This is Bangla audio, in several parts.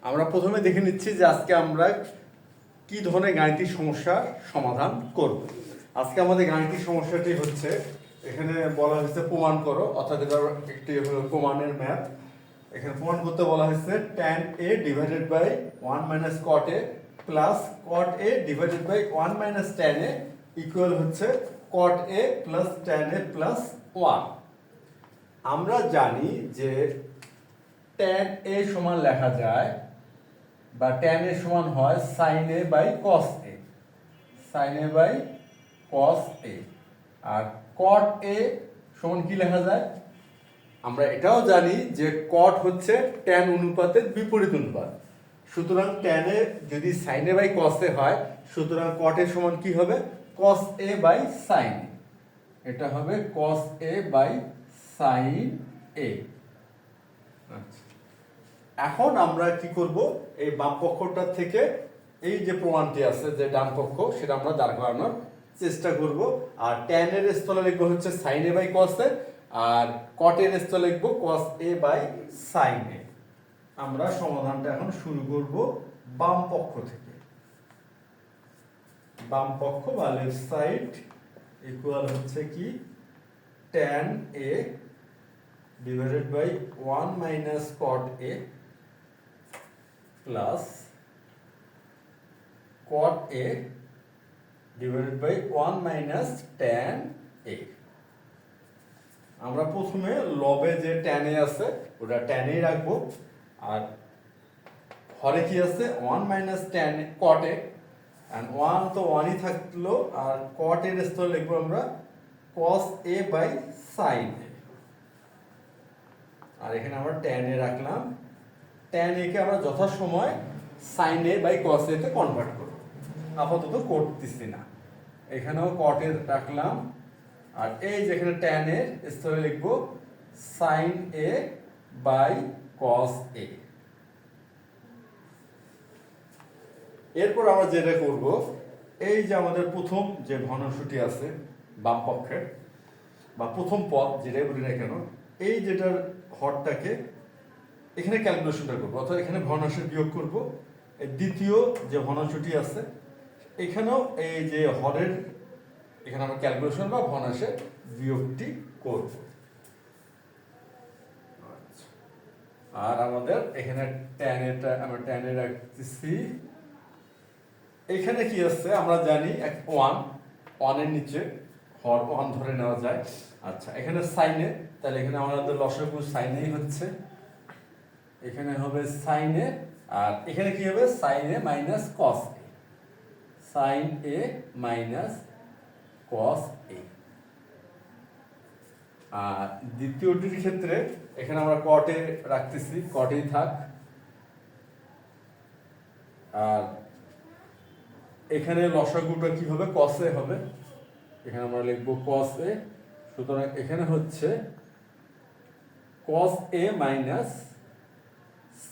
আমরা প্রথমে দেখে নিচ্ছি যে আজকে আমরা কি ধরনের গাণিতিক সমস্যার সমাধান করব। আজকে আমাদের গাণিতিক সমস্যাটি হচ্ছে, এখানে বলা হয়েছে প্রমাণ করো, অর্থাৎ এটা একটি প্রমাণের ম্যাথ। এখানে প্রমাণ করতে বলা হয়েছে tan a divided by 1 minus cot a plus cot a divided by 1 minus tan a equal হচ্ছে cot a plus tan a plus 1। আমরা জানি যে tan a সমান লেখা যায় বা tan a সমান হয় sin a by cos a, sin a by cos a। আর cot a সমান কি লেখা যায়? আমরা এটাও জানি যে cot হচ্ছে tan অনুপাতের বিপরীত অনুপাত। সুতরাং tan a যদি sin a by cos a হয়, সুতরাং cot a সমান কি হবে? cos a by sin a। এটা হবে cos a by sin a। আচ্ছা, এখন আমরা কি করব, এই বাম পক্ষটা থেকে এই যে প্রমাণটি আছে যে ডান পক্ষ, সেটা আমরা দাঁড় করানোর চেষ্টা করব। আর tan এর স্থলে লিখবো হচ্ছে sin a by cos a, আর cot এর স্থলে লিখবো cos a by sin a। আমরা সমাধানটা এখন শুরু করব বাম পক্ষ থেকে। বাম পক্ষ বা লেফট সাইড ইকুয়াল হচ্ছে কি tan a divided by 1 minus cot a plus cot a divided by 1 minus tan a। আমরা প্রথমে লবে যে tan a আছে ওটা tan a রাখবো, আর হরে কি আছে 1 minus tan cot a, and 1 তো 1ই থাকলো, আর cot এর স্থলে লিখবো আমরা cos a by sin a। আর এখানে আমরা tan a রাখলাম, tan a কে আমরা যথাসময় sin a by cos a তে কনভার্ট করব, আপাতত করতেছি না। এখানেও cot a রাখলাম, আর এই যেখানে tan a স্থলে লিখব sin a by cos a। এরপর আমরা যেটা করব, এই যে আমাদের প্রথম যে ভগ্নাংশটি আছে বাম পক্ষের বা প্রথম পদ যেটাই বলি না কেন, এই যেটার হরটাকে এখানে ক্যালকুলেশনটা করবো, অর্থাৎ এখানে ভগ্নাংশের বিয়োগ করব। এই দ্বিতীয় যে ভগ্নাংশটি আছে এখানেও এই যে হরের এখানে আমরা ক্যালকুলেশন বা ভগ্নাংশের বিয়োগটি করব। আর আমাদের এখানে tan এটা আমরা tan এ রাখতেছি। এখানে কি আছে আমরা জানি 1 এর নিচে হর 1 ধরে নেওয়া যায়। আচ্ছা, এখানে sin a, তাহলে এখানে আমাদের লসাগু sin a হচ্ছে, এখানে হবে sin a, আর এখানে কি হবে sin a minus cos a, sin a minus cos a। আর দ্বিতীয়টির ক্ষেত্রে এখানে আমরা cot a রাখতেছি, cot a থাক। আর এখানে লসাগুটা কি হবে? cos a হবে, এখানে আমরা লিখবো cos a। সুতরাং এখানে হচ্ছে cos a minus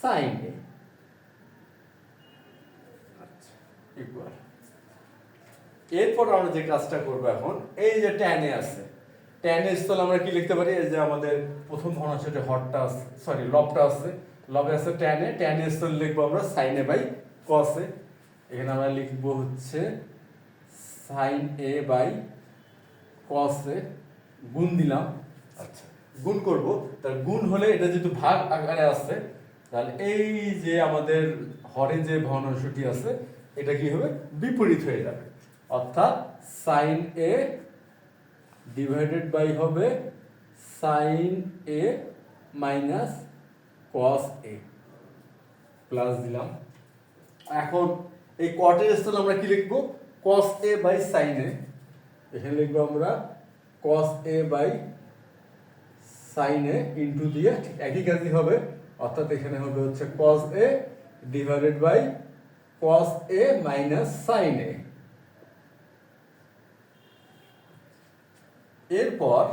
sin a। আচ্ছা, ইকুয়াল। এরপর আমরা যে কাজটা করব এখন, এই যে tan a আছে, tan a স্থলে আমরা কি লিখতে পারি? এই যে আমাদের প্রথম ভগ্নাংশে হরটা আছে, সরি লবটা আছে, লবে আছে tan a, tan a স্থলে লিখবো আমরা sin a by cos a। এখানে আমরা লিখবো হচ্ছে sin a by cos a, গুণ দিলাম। আচ্ছা, গুণ করব, তাহলে গুণ হলে এটা যেহেতু ভাগ আকারে আছে, তাহলে এই যে আমাদের হরে যে ভগ্নাংশটি আছে এটা কি হবে? বিপরীত হয়ে যাবে, অর্থাৎ sin a ডিভাইডেড বাই হবে sin a minus cos a plus দিলাম। এখন এই cot এর স্থলে আমরা কি লিখবো? cos a by sin a। এখানে লিখবো আমরা cos a by sin a into দিয়ে একই কাজই হবে, অর্থাৎ এখানে হবে হচ্ছে cos a divided by cos a minus sin a। এরপর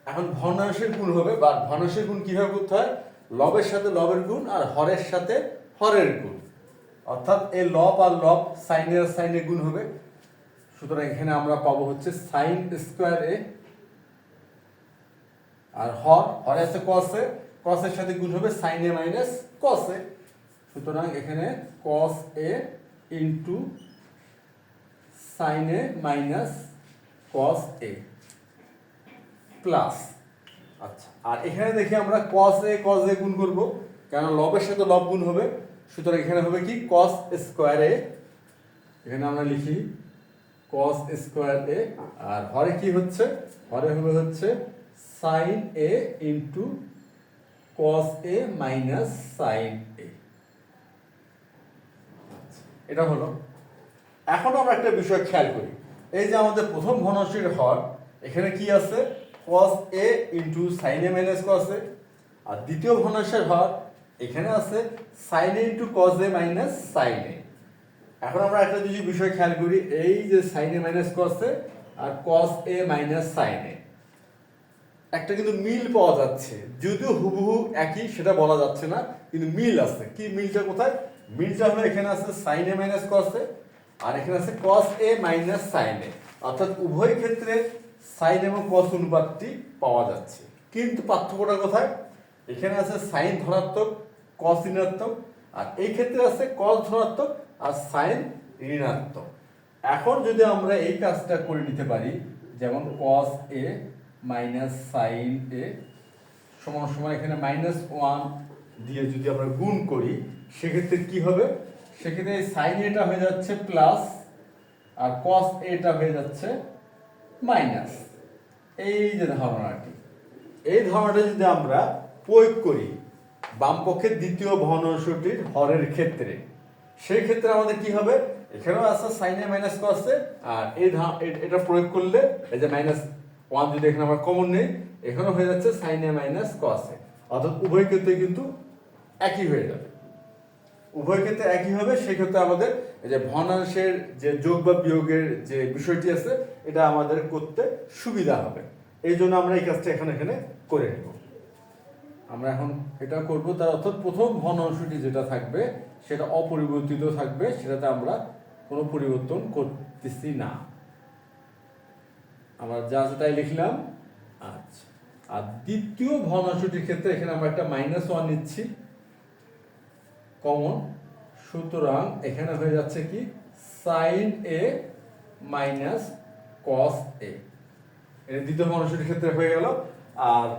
এখন ভগ্নাংশের গুণ হবে, বা ভগ্নাংশের গুণ কিভাবে করতে হয়? লবের সাথে লবের গুণ আর হরের সাথে হরের গুণ, অর্থাৎ এই লব আর লব সাইনের আর সাইনের গুণ হবে। সুতরাং এখানে আমরা পাবো হচ্ছে sin স্কয়ার a, আর হরে আছে cos a, cos এর সাথে গুণ হবে sin a minus cos a। সুতরাং এখানে cos a into sin a minus cos a plus, আচ্ছা, আর এখানে দেখি আমরা cos a গুণ করব, কারণ লবের সাথে লব গুণ হবে, সুতরাং এখানে হবে কি cos স্কয়ার a, এখানে আমরা লিখি cos স্কয়ার a, আর হরে কি হচ্ছে, হরে হবে হচ্ছে sin a into cos a minus sin a। এটা হলো। এখন আমরা একটা বিষয় খেয়াল করি, এই যে আমাদের প্রথম ঘনরাশির হর, এখানে কি আছে cos a into sin a minus cos a, আর দ্বিতীয় ঘনরাশির হর এখানে আছে sin a into cos a minus sin a। এখন আমরা একটা যদি বিষয় খেয়াল করি, এই যে sin a minus cos a আর cos a minus sin a, একটা কিন্তু মিল পাওয়া যাচ্ছে, যদিও হুবহু একই সেটা বলা যাচ্ছে না, কিন্তু মিল আছে। কি মিলটা কোথায়? মিলটা হলো এখানে আছে sin a minus cos a আর এখানে আছে cos a minus sin a, অর্থাৎ উভয় ক্ষেত্রে sin এবং cos অনুপাতটি পাওয়া যাচ্ছে। কিন্তু পার্থক্যটা কোথায়? এখানে আছে sin ধনাত্মক, cos ঋণাত্মক, আর এই ক্ষেত্রে আছে cos ধনাত্মক আর sin ঋণাত্মক। এখন যদি আমরা এই কাজটা করে নিতে পারি, যেমন cos a minus sin a সমান সমান এখানে -1 দিয়ে যদি আমরা গুণ করি, সেক্ষেত্রে কি হবে? সেক্ষেত্রে sin a টা হয়ে যাচ্ছে প্লাস আর cos a টা হয়ে যাচ্ছে মাইনাস। এই যে ধারণাটি, এই ধারণাটা যদি আমরা প্রয়োগ করি বাম পক্ষের দ্বিতীয় ভগ্নাংশটির হরের ক্ষেত্রে, সেই ক্ষেত্রে আমাদের কি হবে? এখানেও আছে sin a minus cos a, আর এটা প্রয়োগ করলে এই যে -1 যদি এখানে আমরা কমন নেই, এখানে হয়ে যাচ্ছে sin a minus cos a, অর্থাৎ উভয় ক্ষেত্রে কিন্তু একই হয়ে যাবে। উভয় ক্ষেত্রে একই হবে, সেক্ষেত্রে আমাদের এই যে ভগ্নাংশের যে যোগ বা বিয়োগের যে বিষয়টি আছে, এটা আমাদের করতে সুবিধা হবে। এই জন্য আমরা এই কাজটা এখানে করে নেব। আমরা এখন এটা করব, তার অর্থাৎ প্রথম ভগ্নাংশটি যেটা থাকবে সেটা অপরিবর্তিত থাকবে, সেটাতে আমরা কোনো পরিবর্তন করতেছি না। আমরা যা আছে তাই লিখলাম। আচ্ছা, আর দ্বিতীয় ভগ্নাংশটির ক্ষেত্রে এখানে আমরা একটা -1 নিচ্ছি কমন, সুতরাং এখানে হয়ে যাচ্ছে কি sin a minus cos a, এটা দ্বিতীয় ভগ্নাংশটির ক্ষেত্রে হয়ে গেল। আর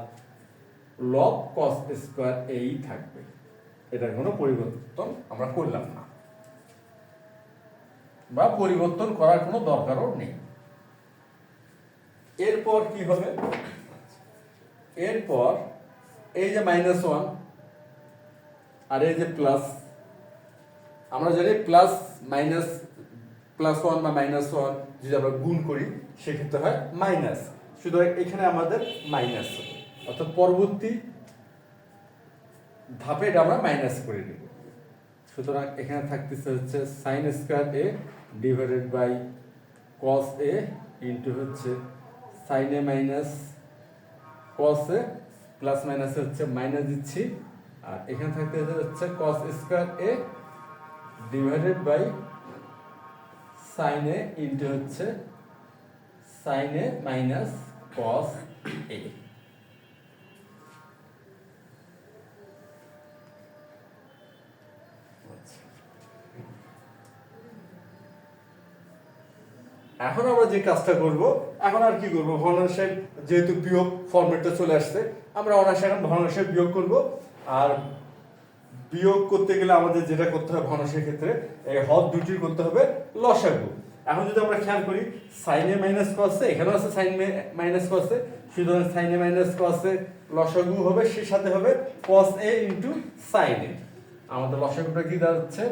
log cos স্কয়ার এই থাকবে, এটার কোনো পরিবর্তন আমরা করলাম না, বা পরিবর্তন করার কোনো দরকারও নেই। এরপর কি হবে? এরপর এই যে -1 আর এই যে প্লাস, আমরা জানি প্লাস মাইনাস +1 বা -1 যদি আমরা গুণ করি সেক্ষেত্রে হয় মাইনাস, সুতরাং এখানে আমাদের মাইনাস হবে, অর্থাৎ পরবর্তী ধাপে এটা আমরা মাইনাস করে নেব। সুতরাং এখানে থাকতেছে হচ্ছে sin square a divided by cos a into হচ্ছে sin a minus cos a, plus minus হচ্ছে মাইনাস দিচ্ছি, আর এখানে থাকতে হচ্ছে cos square a divided by sin a into হচ্ছে sin a minus cos a। এখন আমরা যে কাজটা করব, এখন আর কি করব, ভগ্নাংশের যেহেতু বিয়োগ ফরম্যাটটা চলে আসছে, আমরা অনায়াসে এখন ভগ্নাংশের বিয়োগ করব। আর বিয়োগ করতে গেলে আমাদের যেটা করতে হবে ভগ্নাংশের ক্ষেত্রে, এই হর দুটির করতে হবে লসাগু। এখন যদি আমরা খেয়াল করি sin a minus cos a, এখানেও আছে sin a minus cos a, সুতরাং sin a minus cos a লসাগু হবে, সেই সাথে হবে cos a into sin a। আমাদের লসাগুটা কি দাঁড়াচ্ছে?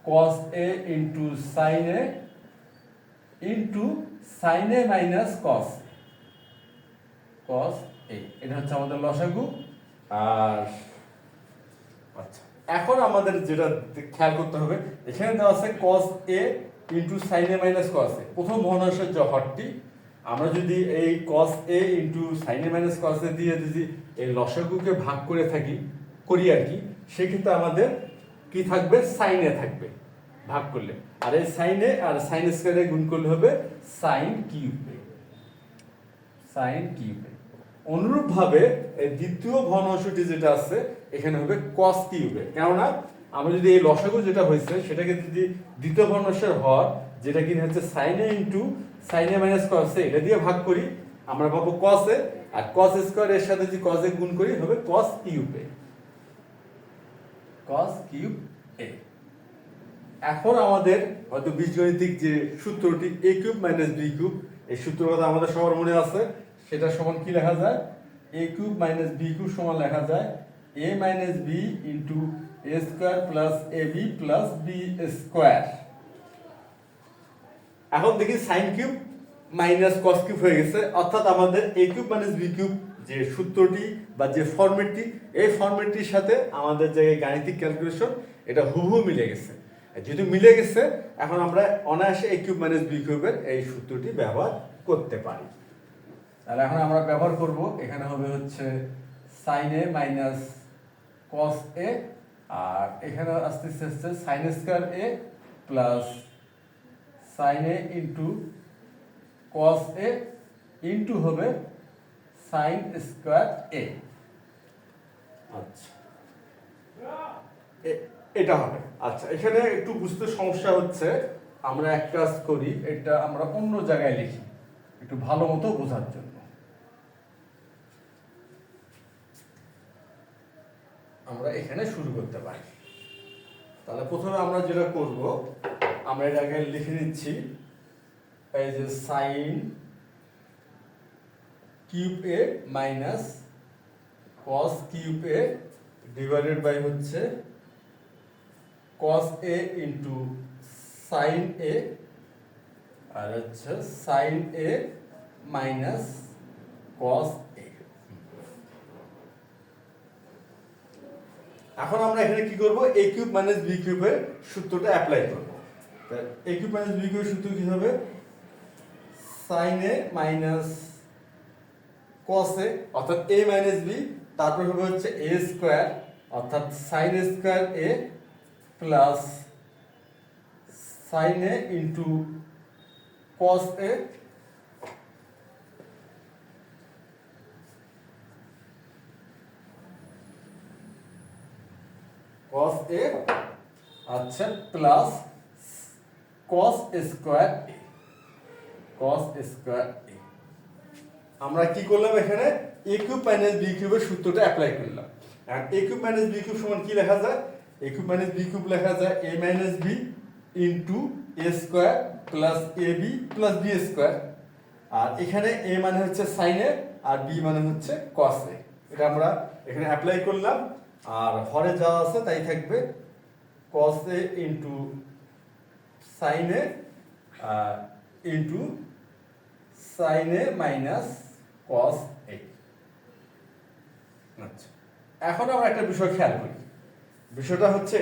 cos a into sin a into sin a minus cos a, এটা হচ্ছে আমাদের লসাগু। আর আচ্ছা, এখন আমাদের যেটা খেয়াল করতে হবে, এখানে দেওয়া আছে cos a into sin a minus cos a, প্রথম ভগ্নাংশের যে হরটি, আমরা যদি এই cos a into sin a minus cos a দিয়ে যদি এই লসাগুকে ভাগ করে করি আর কি, সেক্ষেত্রে আমাদের কি থাকবে? sin a থাকবে ভাগ করলে, আর এই sin a আর sin স্কয়ারে গুণ করলে হবে sin cube a, sin cube a। অনুরূপভাবে এই দ্বিতীয় ভগ্নাংশটি যেটা আছে এখানে হবে cos কিউব a, কেননা আমরা যদি এই লসাগু যেটা হয়েছে সেটাকে যদি দ্বিতীয় ভগ্নাংশের হর যেটা কিনা হচ্ছে sin a into sin a minus cos a এটা দিয়ে ভাগ করি, আমরা পাবো cos a, আর cos স্কয়ার এর সাথে যদি cos a গুণ করি হবে cos cube a, cos cube a। এখন আমাদের হয়তো বীজগণিতিক যে সূত্রটি a cube minus b cube, এই সূত্রের কথা আমাদের সবার মনে আছে, সেটা সমান কি লেখা যায়? a cube minus b cube সমান লেখা যায় a মাইনাস b into a square plus ab plus b square. এখন দেখি sin cube minus cos cube হয়ে গেছে, অর্থাৎ আমাদের a cube minus b cube যে সূত্রটি বা যে ফরম্যাটটি, এই ফরম্যাটটির সাথে আমাদের যে গাণিতিক ক্যালকুলেশন এটা হুবহু মিলে গেছে। যেহেতু মিলে গেছে, এখন আমরা অনায়াসে a কিউব মাইনাস b কিউবের এই সূত্রটি ব্যবহার করতে পারি। তাহলে এখন আমরা ব্যবহার করব, এখানে হবে হচ্ছে sin a minus cos a, আর এখানে আসতেছে হচ্ছে sin square a plus sin a into cos a into হবে sin স্কয়ার a। আচ্ছা, এটা হবে। আচ্ছা, এখানে একটু বুঝতে সমস্যা হচ্ছে, আমরা এক কাজ করি, এটা আমরা অন্য জায়গায় লিখি একটু ভালো মতো বোঝার জন্য। আমরা এখানে শুরু করতে পারি। তাহলে প্রথমে আমরা যেটা করব, আমরা এর আগে লিখে নিচ্ছি এই যে sin cube a minus cos cube a divided by হচ্ছে cos a into sin a, আর হচ্ছে sin a minus cos a। এখন আমরা এখানে কি করব? a কিউব মাইনাস b কিউবের সূত্রটা অ্যাপ্লাই করব। তাহলে a কিউব মাইনাস b কিউবের সূত্র কি হবে? sin a minus cos a, অর্থাৎ a মাইনাস b, তারপর হবে হচ্ছে a স্কয়ার অর্থাৎ sin square a plus sin a into cos a cos a, আচ্ছা, plus cos square a, cos square a। আমরা কি করলাম? এখানে a কিউব মাইনাস b কিউবের সূত্রটা অ্যাপ্লাই করলাম। আর a cube minus b cube সমান কি লেখা যায়? a cube minus b cube লেখা যায় a মাইনাস b into a square plus ab plus b square. আর এখানে a মানে হচ্ছে sin a আর b মানে হচ্ছে cos a। এটা আমরা এখানে অ্যাপ্লাই করলাম, আর হরে যা আছে তাই থাকবে cos a into sin a into sin a minus cos a। আচ্ছা, এখন আমরা একটা বিষয় খেয়াল করি, বিষয়টা হচ্ছে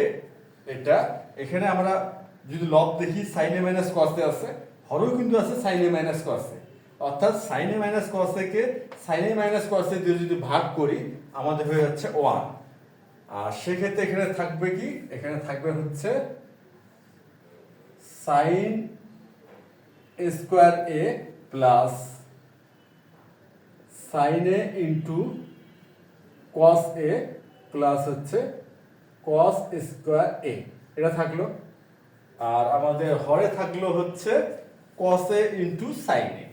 এটা, এখানে আমরা যদি লব দেখি sin a minus cos a আছে, হরেও কিন্তু আছে sin a minus cos a, অর্থাৎ sin a minus cos a K sin a minus cos a দিয়ে যদি ভাগ করি আমাদের হয়ে যাচ্ছে 1। আর সেক্ষেত্রে এখানে থাকবে কি? এখানে থাকবে হচ্ছে sin square a plus sin a into cos a plus হচ্ছে cos স্কয়ার a, এটা থাকলো। আর আমাদের হরে থাকলো হচ্ছে cos a into sin a,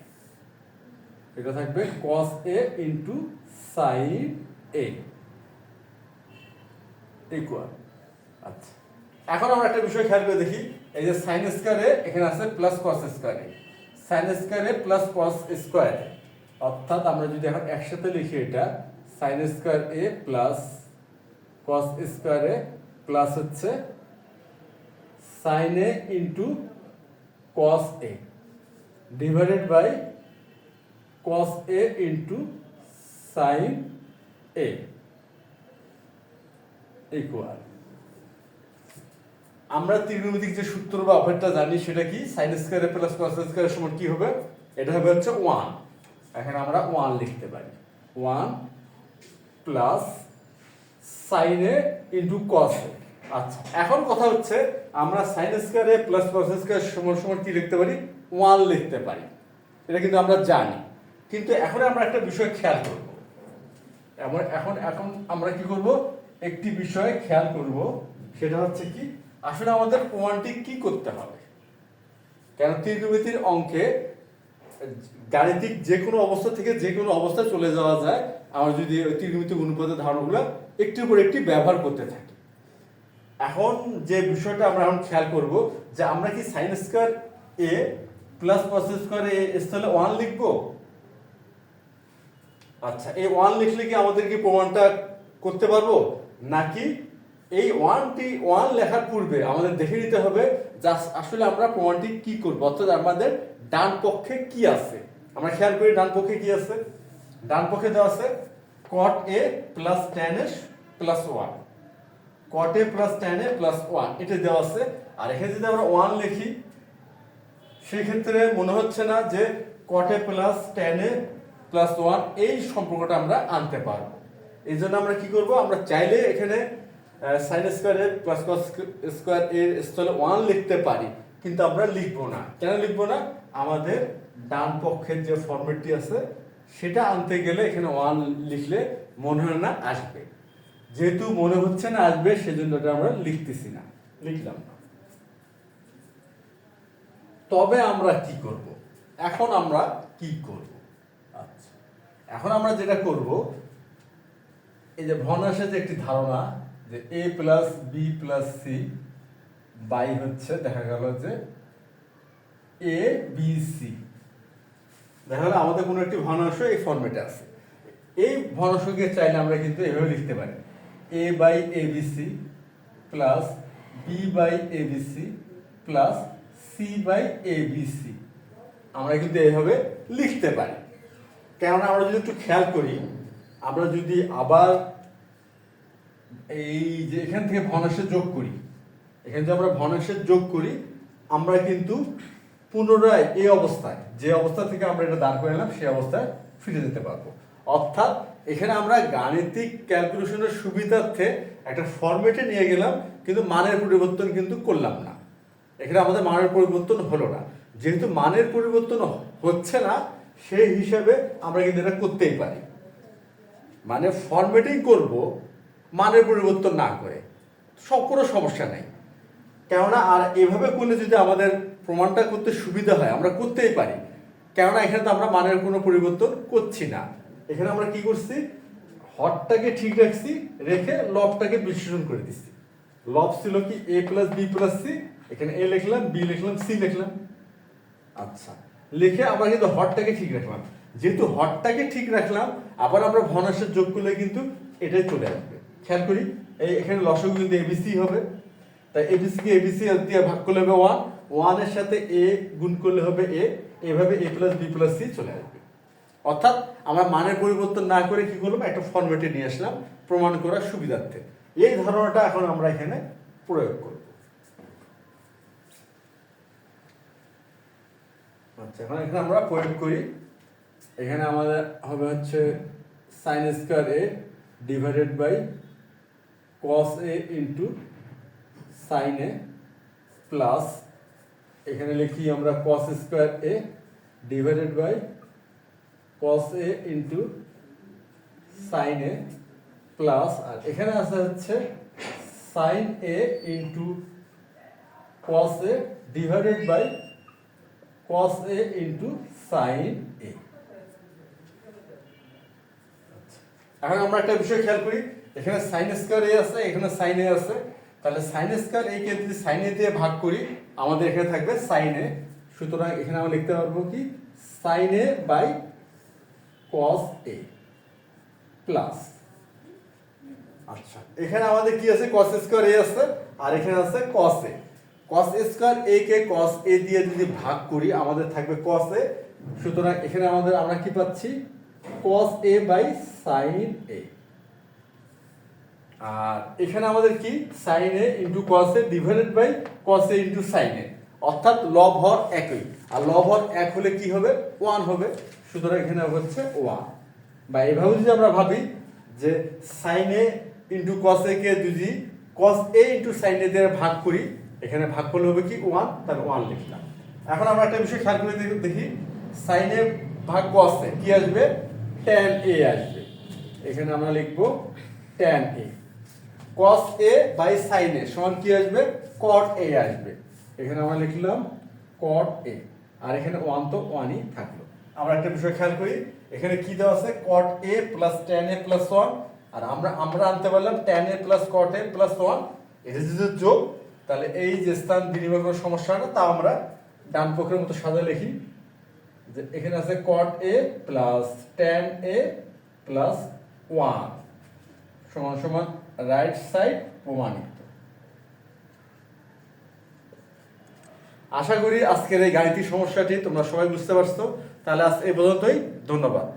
এটা থাকবে cos a into sin a equal. আচ্ছা, এখন আমরা একটা বিষয় খেয়াল করে দেখি, এই যে sin স্কয়ার a এখানে আছে plus cos square a, sin square a plus cos square a, অর্থাৎ আমরা যদি এখন একসাথে লিখি এটা sin square a plus cos square a plus হচ্ছে sin a into cos a divided by cos a into sin a equal. আমরা ত্রিকোণমিতিক যে সূত্র বা অপেরটা জানি সেটা কি? sin square a plus cos square এর সমান কি হবে? এটা হবে হচ্ছে 1। এখানে আমরা 1 লিখতে পারি, 1 plus sin a into cos a। আচ্ছা, এখন কথা হচ্ছে আমরা sin square a plus cos square সমান সমান কি লিখতে পারি? 1 লিখতে পারি, এটা কিন্তু আমরা জানি। কিন্তু এখন আমরা একটা বিষয় খেয়াল করব, এখন আমরা কি করব? একটি বিষয় খেয়াল করব, সেটা হচ্ছে কি, আসলে আমাদের প্রমাণটি কি করতে হবে। কেন ত্রিকোণমিতির অঙ্কে গাণিতিক যে কোনো অবস্থা থেকে যে কোনো অবস্থায় চলে যাওয়া যায়, আমরা যদি ওই ত্রিকোণমিতিক অনুপাতের ধারণাগুলো একটির উপর একটি ব্যবহার করতে থাকি। এখন যে বিষয়টা আমরা এখন খেয়াল করব যে আমরা কি সাইন স্কয়ার এ প্লাস কস স্কয়ার এ স্থলে 1 লিখব। আচ্ছা, এই 1 লিখলে কি আমাদের কি প্রমাণটা করতে পারবো, নাকি এই 1 লেখার পূর্বে আমাদের দেখে নিতে হবে যে আসলে আমরা প্রমাণটি কি করব, অর্থাৎ আমাদের ডান পক্ষে কি আছে। আমরা খেয়াল করি ডান পক্ষে কি আছে। ডান পক্ষে দেওয়া আছে cot a plus tan a plus 1, cot a plus tan a plus 1 এটা দেওয়া আছে। আর এখানে যদি আমরা 1 লিখি সেই ক্ষেত্রে মনে হচ্ছে না যে cot a plus tan a plus 1 এই সম্পর্কটা আমরা আনতে পারবো। এই জন্য আমরা কি করব, আমরা চাইলে এখানে sin square a plus cos square এর স্থলে 1 লিখতে পারি, কিন্তু আমরা লিখবো না। কেন লিখবো না, আমাদের ডান পক্ষের যে ফরম্যাটটি আছে সেটা আনতে গেলে এখানে 1 লিখলে মনে হয় না আসবে। যেহেতু মনে হচ্ছে না আসবে, সেজন্য এটা আমরা লিখতেছি না, লিখলাম না। তবে আমরা কি করব, এখন আমরা কি করব। আচ্ছা, এখন আমরা যেটা করব, এই যে ভগ্নাংশের যে একটি ধারণা যে a plus b plus c by হচ্ছে, দেখা গেল যে এ বি সি, দেখা গেল আমাদের কোনো একটি ভগ্নাংশ এই ফরম্যাটে আছে। এই ভগ্নাংশকে চাইলে আমরা কিন্তু এভাবে লিখতে পারি a by a b c plus b by a b c plus c by a b c, আমরা কিন্তু এইভাবে লিখতে পারি। কেননা আমরা যদি একটু খেয়াল করি, আমরা যদি আবার এই যে এখান থেকে ভগ্নাংশের যোগ করি, এখানে যদি আমরা ভগ্নাংশের যোগ করি, আমরা কিন্তু পুনরায় এই অবস্থায়, যে অবস্থা থেকে আমরা এটা দাঁড় করে নিলাম সেই অবস্থায় ফিরে যেতে পারবো। অর্থাৎ এখানে আমরা গাণিতিক ক্যালকুলেশনের সুবিধার্থে একটা ফরম্যাটে নিয়ে গেলাম, কিন্তু মানের পরিবর্তন কিন্তু করলাম না। এখানে আমাদের মানের পরিবর্তন হলো না। যেহেতু মানের পরিবর্তন হচ্ছে না, সেই হিসাবে আমরা কিন্তু এটা করতেই পারি। মানে ফরম্যাটিং করব মানের পরিবর্তন না করে, কোনো সমস্যা নেই। কেননা আর এভাবে করলে যদি আমাদের প্রমাণটা করতে সুবিধা হয়, আমরা করতেই পারি। কেননা এখানে তো আমরা মানের কোনো পরিবর্তন করছি না। এখানে আমরা কি করছি, হরটাকে ঠিক রাখছি, রেখে লবটাকে বিশ্লেষণ করে দিচ্ছি। লব ছিল কি a plus b plus c, এখানে a লিখলাম, b লিখলাম, c লিখলাম। আচ্ছা, লিখে আমরা কিন্তু হরটাকে ঠিক রাখলাম। যেহেতু হরটাকে ঠিক রাখলাম, আবার আমরা ভগ্নাংশের যোগ করলে কিন্তু এটাই চলে আসবে। খেয়াল করি, এই এখানে লসাগু কিন্তু এবিসি হবে, তাই এবিসি কে এবিসি দিয়ে ভাগ করলে হবে 1, 1 এর সাথে a গুণ করলে হবে a, এভাবে a plus b plus c চলে আসবে। অর্থাৎ আমরা মানের পরিবর্তন না করে কি করলাম, একটা ফরম্যাটে নিয়ে আসলাম প্রমাণ করার সুবিধার্থে। এই ধারণাটা এখন আমরা এখানে প্রয়োগ করব। আচ্ছা, এখন এখানে আমরা প্রয়োগ করি। এখানে আমাদের হবে হচ্ছে sine square A divided by cos A into sine A plus, এখানে লিখি আমরা cos square A divided by cos A into sine A plus, আর এখানে আছে হচ্ছে sine A into cos A divided by cos a into sin a। এখন আমরা একটা বিষয় খেয়াল করি, এখানে sin স্কয়ার a আছে, এখানে sin a আছে, তাহলে sin স্কয়ার a কে যদি sin a দিয়ে ভাগ করি, আমাদের এখানে থাকবে sin a। সুতরাং এখানে আমরা লিখতে পারবো কি sin a by cos a plus, আচ্ছা এখানে আমাদের কি আছে, cos স্কয়ার a আছে, আর এখানে আছে cos a। cos square a K cos a দিয়ে যদি ভাগ করি, আমাদের থাকবে cos a। সুতরাং এখানে আমাদের আমরা কি পাচ্ছি, cos a by sin a। আর এখানে আমাদের কি sin a into cos a divided by cos a into sin a, অর্থাৎ লব হর একই, আর লব হর এক হলে কি হবে, 1 হবে। সুতরাং এখানে হচ্ছে 1। বা এভাবে যদি আমরা ভাবি যে sin a into cos a কে যদি cos a into sin a দিয়ে ভাগ করি, এখানে ভাগ করলে হবে কি 1, তাহলে 1 লিখলাম। এখন আমরা একটা বিষয় খেয়াল করে দেখি, sin a ভাগ cos a কি আসবে, tan a আসবে। এখানে আমরা লিখবো tan a। cos a by sin a সমান কি আসবে cot a আসবে। এখানে আমরা লিখলাম cot a, আর এখানে 1 তো 1ই থাকলো। আমরা একটা বিষয় খেয়াল করি, এখানে কি দেওয়া আছে cot a plus tan a plus 1, আর আমরা আনতে পারলাম tan a plus cot a plus 1, এটা যদি যোগ, তাহলে এই যে স্থান বিনিময় কোনো সমস্যা হয় না, তা আমরা ডান পক্ষের মতো সাজা লিখি যে এখানে আছে cot a plus tan a plus 1 সমান সমান রাইট সাইড প্রমাণিত। আশা করি আজকের এই গাণিতিক সমস্যাটি তোমরা সবাই বুঝতে পারছো। তাহলে আজ এই পর্যন্তই, ধন্যবাদ।